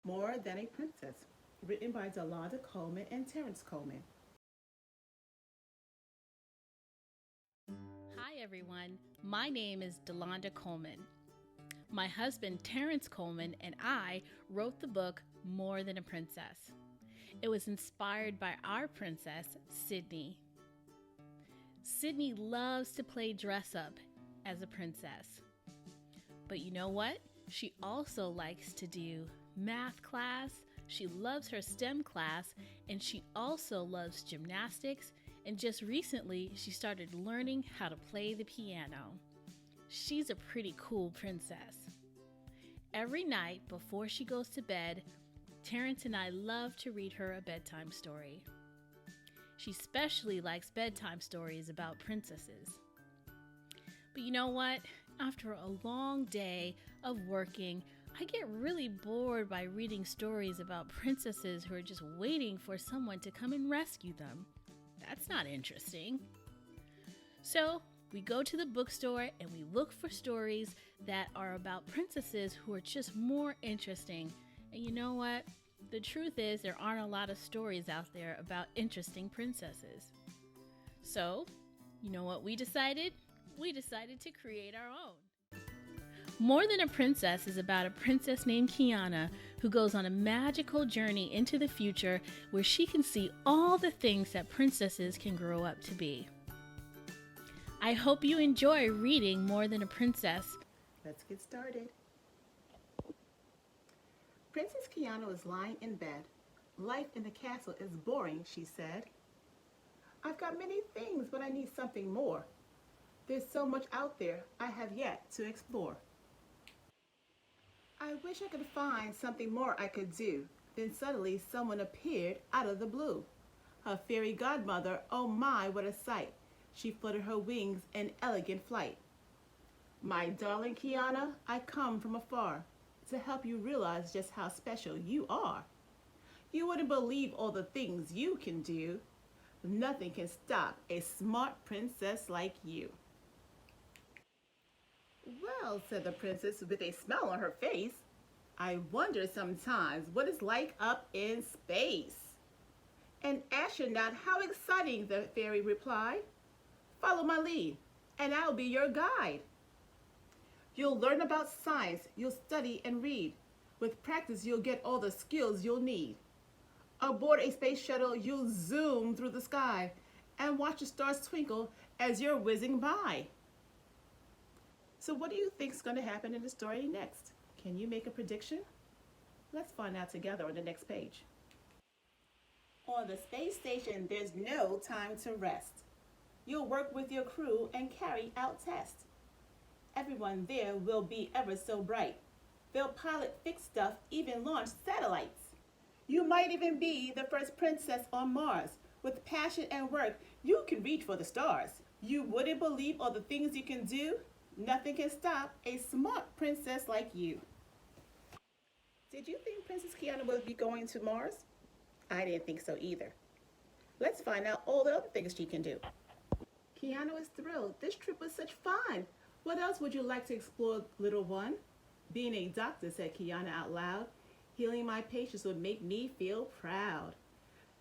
More Than a Princess, written by Delonda Coleman and Terrence Coleman. Hi, everyone. My name is Delonda Coleman. My husband, Terrence Coleman, and I wrote the book More Than a Princess. It was inspired by our princess, Sydney. Sydney loves to play dress up as a princess. But you know what? She also likes to do math class, she loves her STEM class, and she also loves gymnastics. And just recently, she started learning how to play the piano. She's a pretty cool princess. Every night before she goes to bed, Terrence and I love to read her a bedtime story. She especially likes bedtime stories about princesses. But you know what? After a long day of working, I get really bored by reading stories about princesses who are just waiting for someone to come and rescue them. That's not interesting. So we go to the bookstore and we look for stories that are about princesses who are just more interesting. And you know what? The truth is, there aren't a lot of stories out there about interesting princesses. So, you know what we decided? We decided to create our own. More Than a Princess is about a princess named Kiana who goes on a magical journey into the future where she can see all the things that princesses can grow up to be. I hope you enjoy reading More Than a Princess. Let's get started. Princess Kiana was lying in bed. Life in the castle is boring, she said. I've got many things, but I need something more. There's so much out there I have yet to explore. I wish I could find something more I could do. Then suddenly someone appeared out of the blue. Her fairy godmother, oh my, what a sight. She fluttered her wings in elegant flight. My darling Kiana, I come from afar to help you realize just how special you are. You wouldn't believe all the things you can do. Nothing can stop a smart princess like you. Well, said the princess with a smile on her face, I wonder sometimes what it's like up in space. An astronaut, how exciting, the fairy replied. Follow my lead, and I'll be your guide. You'll learn about science, you'll study and read. With practice, you'll get all the skills you'll need. Aboard a space shuttle, you'll zoom through the sky and watch the stars twinkle as you're whizzing by. So what do you think is going to happen in the story next? Can you make a prediction? Let's find out together on the next page. On the space station, there's no time to rest. You'll work with your crew and carry out tests. Everyone there will be ever so bright. They'll pilot, fix stuff, even launch satellites. You might even be the first princess on Mars. With passion and work, you can reach for the stars. You wouldn't believe all the things you can do. Nothing can stop a smart princess like you. Did you think Princess Kiana would be going to Mars? I didn't think so either. Let's find out all the other things she can do. Kiana was thrilled. This trip was such fun. What else would you like to explore, little one? Being a doctor, said Kiana out loud. Healing my patients would make me feel proud.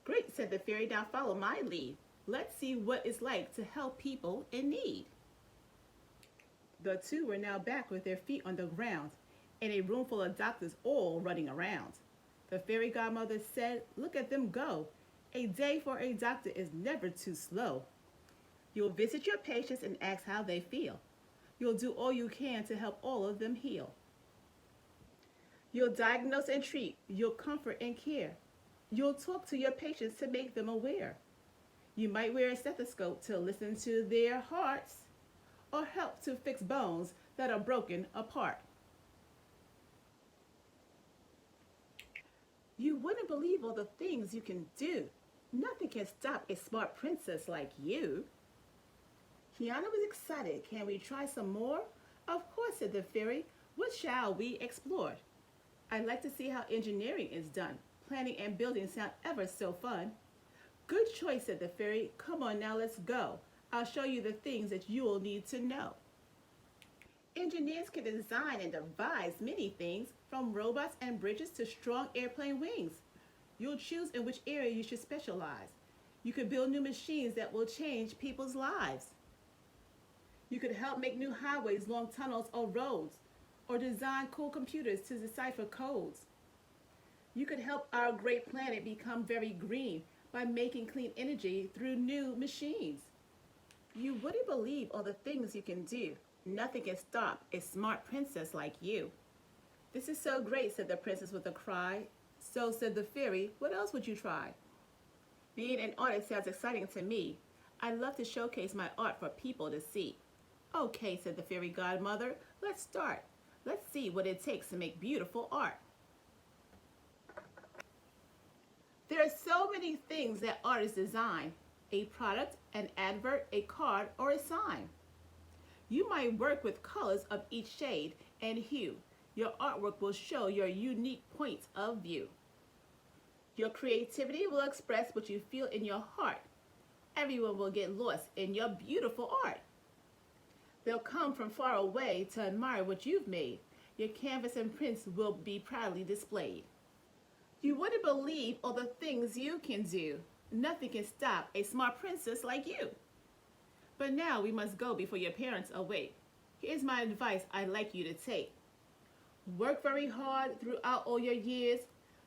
Great, said the fairy. Now follow my lead. Let's see what it's like to help people in need. The two were now back with their feet on the ground, in a room full of doctors all running around. The fairy godmother said, look at them go. A day for a doctor is never too slow. You'll visit your patients and ask how they feel. You'll do all you can to help all of them heal. You'll diagnose and treat. You'll comfort and care. You'll talk to your patients to make them aware. You might wear a stethoscope to listen to their hearts or help to fix bones that are broken apart. You wouldn't believe all the things you can do. Nothing can stop a smart princess like you. Kiana was excited. Can we try some more? Of course, said the fairy. What shall we explore? I'd like to see how engineering is done. Planning and building sound ever so fun. Good choice, said the fairy. Come on now, let's go. I'll show you the things that you'll need to know. Engineers can design and devise many things, from robots and bridges to strong airplane wings. You'll choose in which area you should specialize. You could build new machines that will change people's lives. You could help make new highways, long tunnels, or roads, or design cool computers to decipher codes. You could help our great planet become very green by making clean energy through new machines. You wouldn't believe all the things you can do. Nothing can stop a smart princess like you. This is so great, said the princess with a cry. So said the fairy, what else would you try? Being an artist sounds exciting to me. I'd love to showcase my art for people to see. Okay, said the fairy godmother, let's start. Let's see what it takes to make beautiful art. There are so many things that artists design. A product, an advert, a card, or a sign. You might work with colors of each shade and hue. Your artwork will show your unique points of view. Your creativity will express what you feel in your heart. Everyone will get lost in your beautiful art. They'll come from far away to admire what you've made. Your canvas and prints will be proudly displayed. You wouldn't believe all the things you can do. Nothing can stop a smart princess like you. But now we must go before your parents awake. Here's my advice I'd like you to take. Work very hard throughout all your years.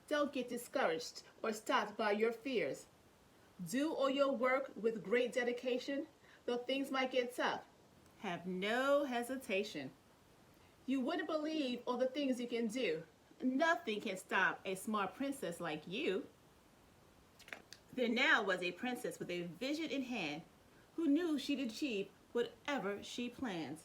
Don't get discouraged or stopped by your fears. Do all your work with great dedication, though things might get tough. Have no hesitation. You wouldn't believe all the things you can do. Nothing can stop a smart princess like you. There now was a princess with a vision in hand who knew she'd achieve whatever she planned.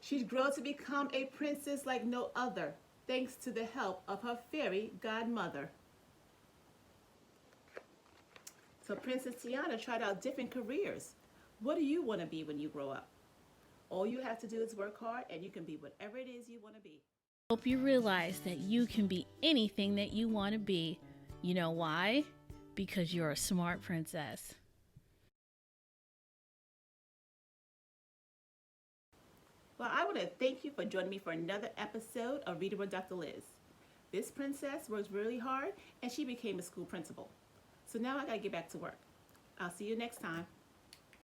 She'd grow to become a princess like no other, thanks to the help of her fairy godmother. So Princess Tiana tried out different careers. What do you want to be when you grow up? All you have to do is work hard and you can be whatever it is you want to be. Hope you realize that you can be anything that you want to be. You know why? Because you're a smart princess. Well, I want to thank you for joining me for another episode of Reading with Dr. Liz. This princess works really hard and she became a school principal. So now I gotta get back to work. I'll see you next time.